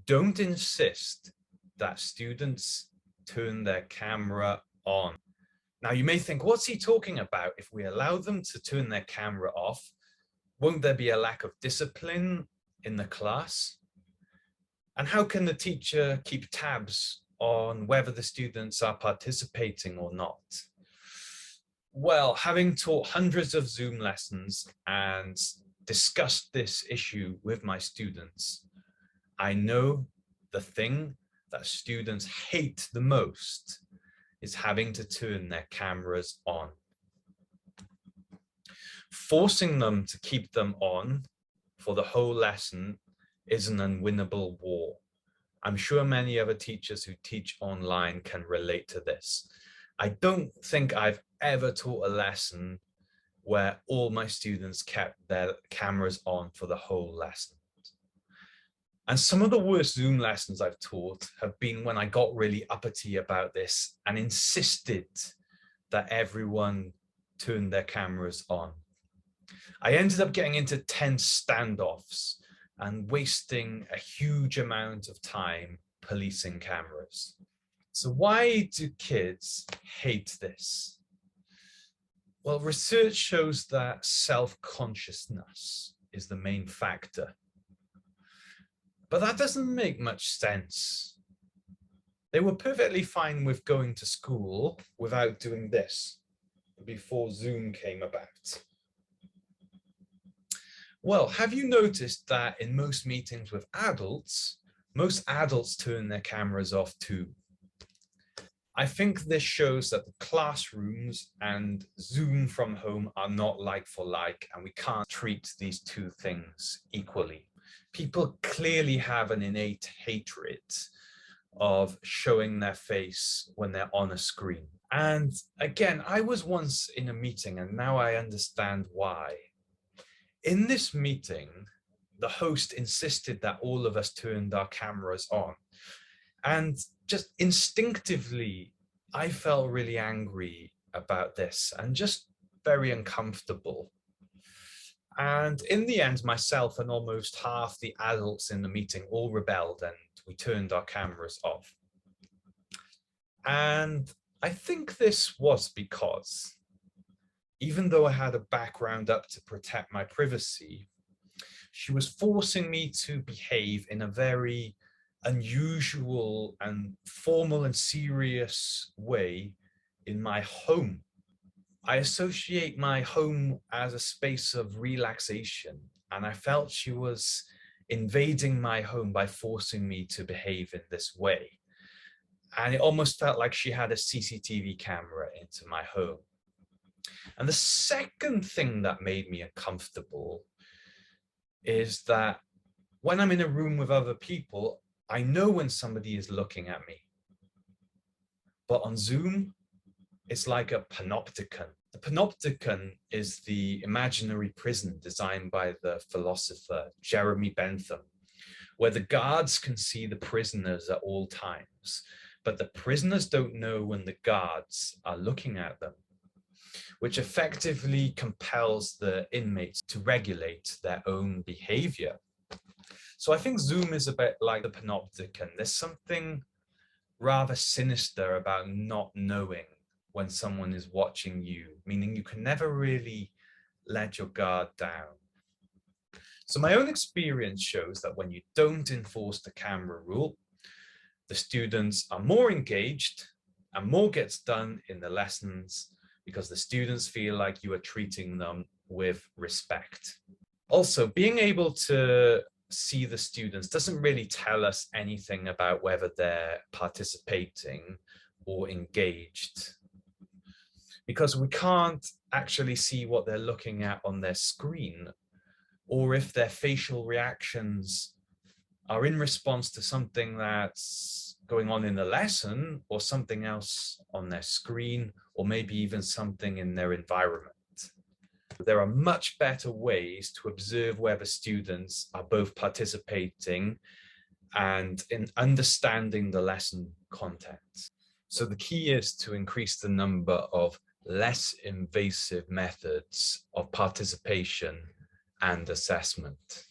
Don't insist that students turn their camera on. Now you may think, what's he talking about? If we allow them to turn their camera off, won't there be a lack of discipline in the class? And how can the teacher keep tabs on whether the students are participating or not? Well, having taught hundreds of Zoom lessons and discussed this issue with my students, I know the thing that students hate the most is having to turn their cameras on. Forcing them to keep them on for the whole lesson is an unwinnable war. I'm sure many other teachers who teach online can relate to this. I don't think I've ever taught a lesson where all my students kept their cameras on for the whole lesson. And some of the worst Zoom lessons I've taught have been when I got really uppity about this and insisted that everyone turned their cameras on. I ended up getting into tense standoffs and wasting a huge amount of time policing cameras. So why do kids hate this? Well, research shows that self-consciousness is the main factor. But that doesn't make much sense. They were perfectly fine with going to school without doing this before Zoom came about. Well, have you noticed that in most meetings with adults, most adults turn their cameras off too? I think this shows that the classrooms and Zoom from home are not like for like, and we can't treat these two things equally. People clearly have an innate hatred of showing their face when they're on a screen. And again, I was once in a meeting and now I understand why. In this meeting, the host insisted that all of us turned our cameras on. And just instinctively, I felt really angry about this and just very uncomfortable. And in the end, myself and almost half the adults in the meeting all rebelled and we turned our cameras off. And I think this was because even though I had a background up to protect my privacy, she was forcing me to behave in a very unusual and formal and serious way in my home. I associate my home as a space of relaxation, and I felt she was invading my home by forcing me to behave in this way. And it almost felt like she had a CCTV camera into my home. And the second thing that made me uncomfortable is that when I'm in a room with other people, I know when somebody is looking at me. But on Zoom, it's like a panopticon. The panopticon is the imaginary prison designed by the philosopher Jeremy Bentham, where the guards can see the prisoners at all times, but the prisoners don't know when the guards are looking at them, which effectively compels the inmates to regulate their own behavior. So I think Zoom is a bit like the panopticon. There's something rather sinister about not knowing when someone is watching you, meaning you can never really let your guard down. So my own experience shows that when you don't enforce the camera rule, the students are more engaged and more gets done in the lessons because the students feel like you are treating them with respect. Also, being able to see the students doesn't really tell us anything about whether they're participating or engaged, because we can't actually see what they're looking at on their screen, or if their facial reactions are in response to something that's going on in the lesson or something else on their screen, or maybe even something in their environment. There are much better ways to observe whether students are both participating and in understanding the lesson content. So the key is to increase the number of less invasive methods of participation and assessment.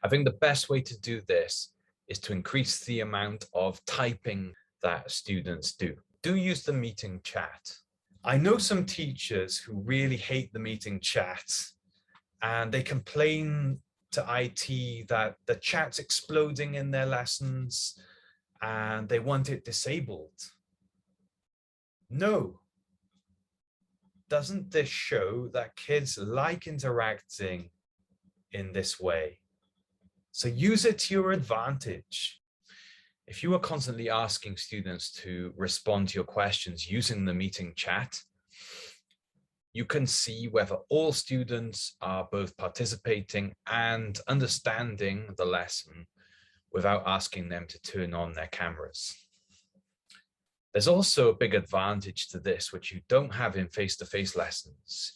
I think the best way to do this is to increase the amount of typing that students do. Do use the meeting chat. I know some teachers who really hate the meeting chat, and they complain to IT that the chat's exploding in their lessons and they want it disabled. No. Doesn't this show that kids like interacting in this way? So use it to your advantage. If you are constantly asking students to respond to your questions using the meeting chat, you can see whether all students are both participating and understanding the lesson without asking them to turn on their cameras. There's also a big advantage to this, which you don't have in face-to-face lessons.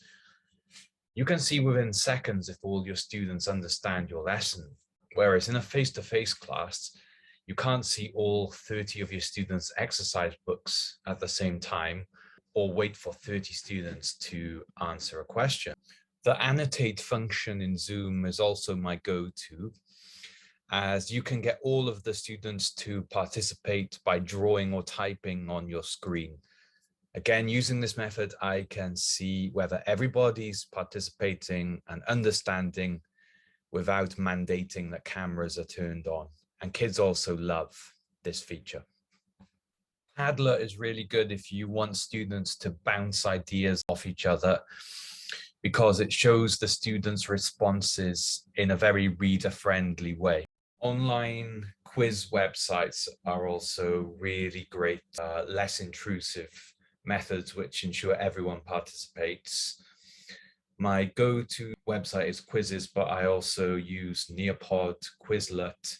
You can see within seconds if all your students understand your lesson, whereas in a face-to-face class, you can't see all 30 of your students' exercise books at the same time, or wait for 30 students to answer a question. The annotate function in Zoom is also my go-to, as you can get all of the students to participate by drawing or typing on your screen. Again, using this method, I can see whether everybody's participating and understanding without mandating that cameras are turned on. And kids also love this feature. Padlet is really good if you want students to bounce ideas off each other, because it shows the students' responses in a very reader-friendly way. Online quiz websites are also really great, less intrusive methods which ensure everyone participates. My go-to website is Quizzes, but I also use Nearpod, Quizlet.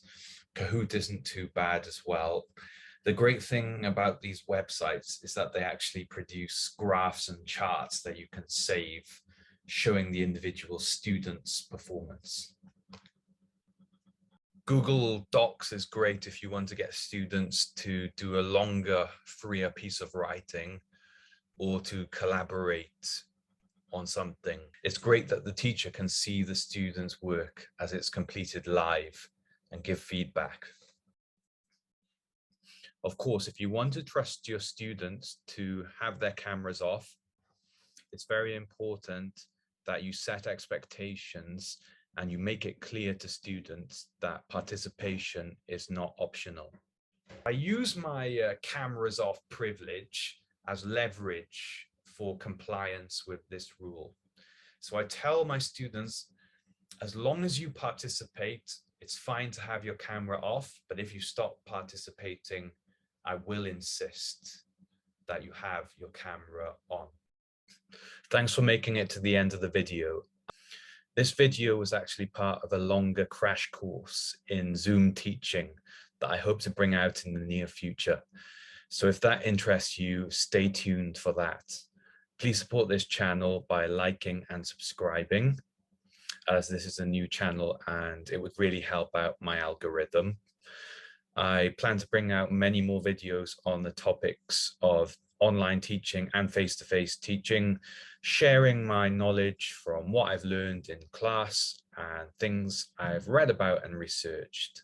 Kahoot isn't too bad as well. The great thing about these websites is that they actually produce graphs and charts that you can save, showing the individual student's performance. Google Docs is great if you want to get students to do a longer, freer piece of writing or to collaborate on something. It's great that the teacher can see the student's work as it's completed live and give feedback. Of course, if you want to trust your students to have their cameras off, it's very important that you set expectations and you make it clear to students that participation is not optional. I use my cameras off privilege as leverage for compliance with this rule. So I tell my students, as long as you participate, it's fine to have your camera off, but if you stop participating, I will insist that you have your camera on. Thanks for making it to the end of the video. This video was actually part of a longer crash course in Zoom teaching that I hope to bring out in the near future. So if that interests you, stay tuned for that. Please support this channel by liking and subscribing, as this is a new channel and it would really help out my algorithm. I plan to bring out many more videos on the topics of online teaching and face-to-face teaching, sharing my knowledge from what I've learned in class and things I've read about and researched.